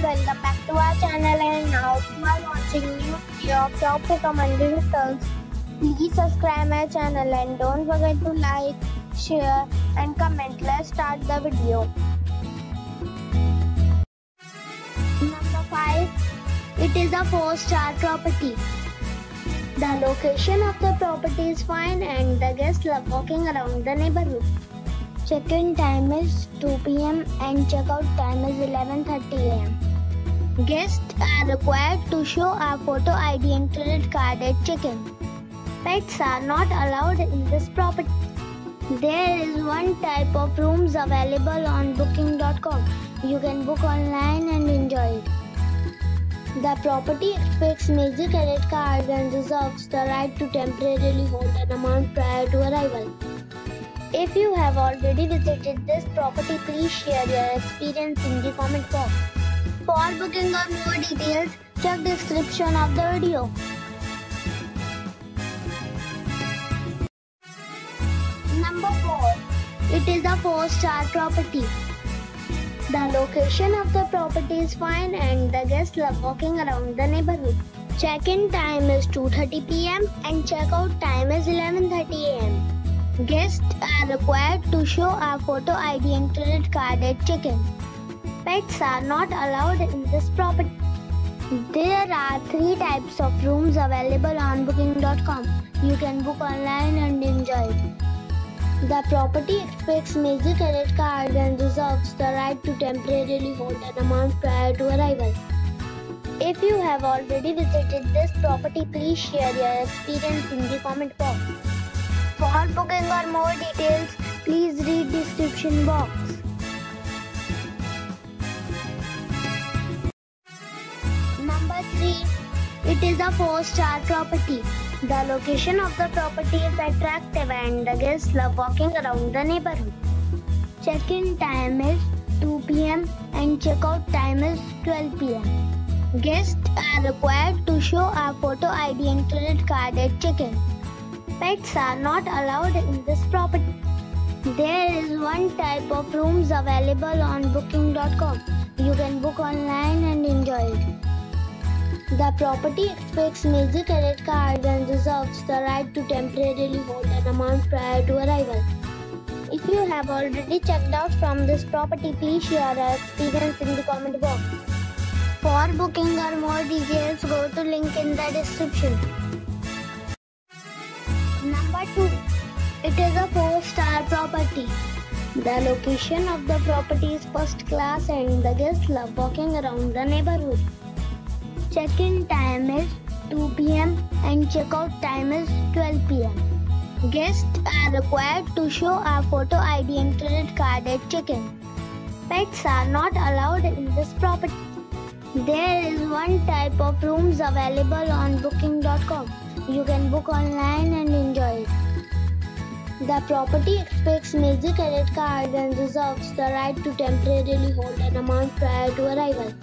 welcome back to our channel, and now you are watching new video of top recommended hotels. Please subscribe my channel and don't forget to like, share and comment. Let's start the video. Number 5. It is a 4-star property. The location of the property is fine and the guests love walking around the neighborhood. Check-in time is 2 p.m. and check-out time is 11:30 a.m. Guests are required to show a photo ID and credit card at check-in. Pets are not allowed in this property. There is one type of rooms available on booking.com. You can book online and enjoy it. The property expects major credit cards and reserves the right to temporarily hold an amount prior to arrival. If you have already visited this property, please share your experience in the comment box. For booking or more details, check the description of the video. Number 4. It is a 4-star property. The location of the property is fine and the guests love walking around the neighborhood. Check-in time is 2:30 p.m. and check-out time is 11:30 a.m. Guests are required to show a photo ID and credit card at check-in. Pets are not allowed in this property. There are 3 types of rooms available on booking.com. You can book online and enjoy it. The property expects major credit cards and reserves the right to temporarily hold an amount prior to arrival. If you have already visited this property, please share your experience in the comment box. For booking or more details, please read the description box. Number 3. It is a 4-star property. The location of the property is attractive and the guests love walking around the neighborhood. Check-in time is 2 p.m. and check-out time is 12 p.m. Guests are required to show a photo ID and credit card at check-in. Pets are not allowed in this property. There is one type of rooms available on booking.com. You can book online and enjoy it. The property expects major credit cards and reserves the right to temporarily hold an amount prior to arrival. If you have already checked out from this property, please share your experience in the comment box. For booking or more details, go to link in the description. Number 2. It is a 4-star property. The location of the property is first class and the guests love walking around the neighborhood. Check-in time is 2 p.m. and check-out time is 12 p.m. Guests are required to show a photo ID and credit card at check-in. Pets are not allowed in this property. There is one type of rooms available on booking.com. You can book online and enjoy it. The property expects major credit cards and reserves the right to temporarily hold an amount prior to arrival.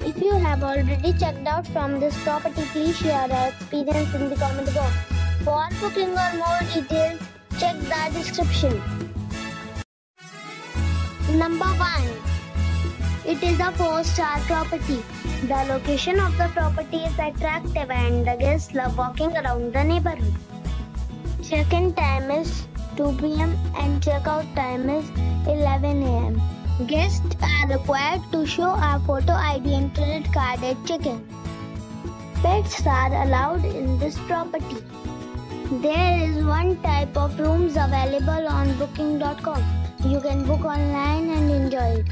If you have already checked out from this property, please share your experience in the comment box. For booking or more details, check the description. Number 1. It is a 4-star property. The location of the property is attractive and the guests love walking around the neighborhood. Check-in time is 2 p.m. and check-out time is 11 a.m. Guests are required to show a photo ID and credit card at check-in. Pets are allowed in this property. There is one type of rooms available on booking.com. You can book online and enjoy it.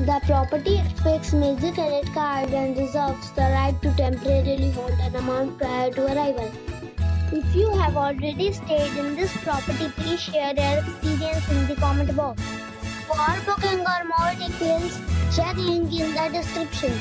The property expects major credit cards and reserves the right to temporarily hold an amount prior to arrival. If you have already stayed in this property, please share your experience in the comment box. For booking or more details, check link in the description.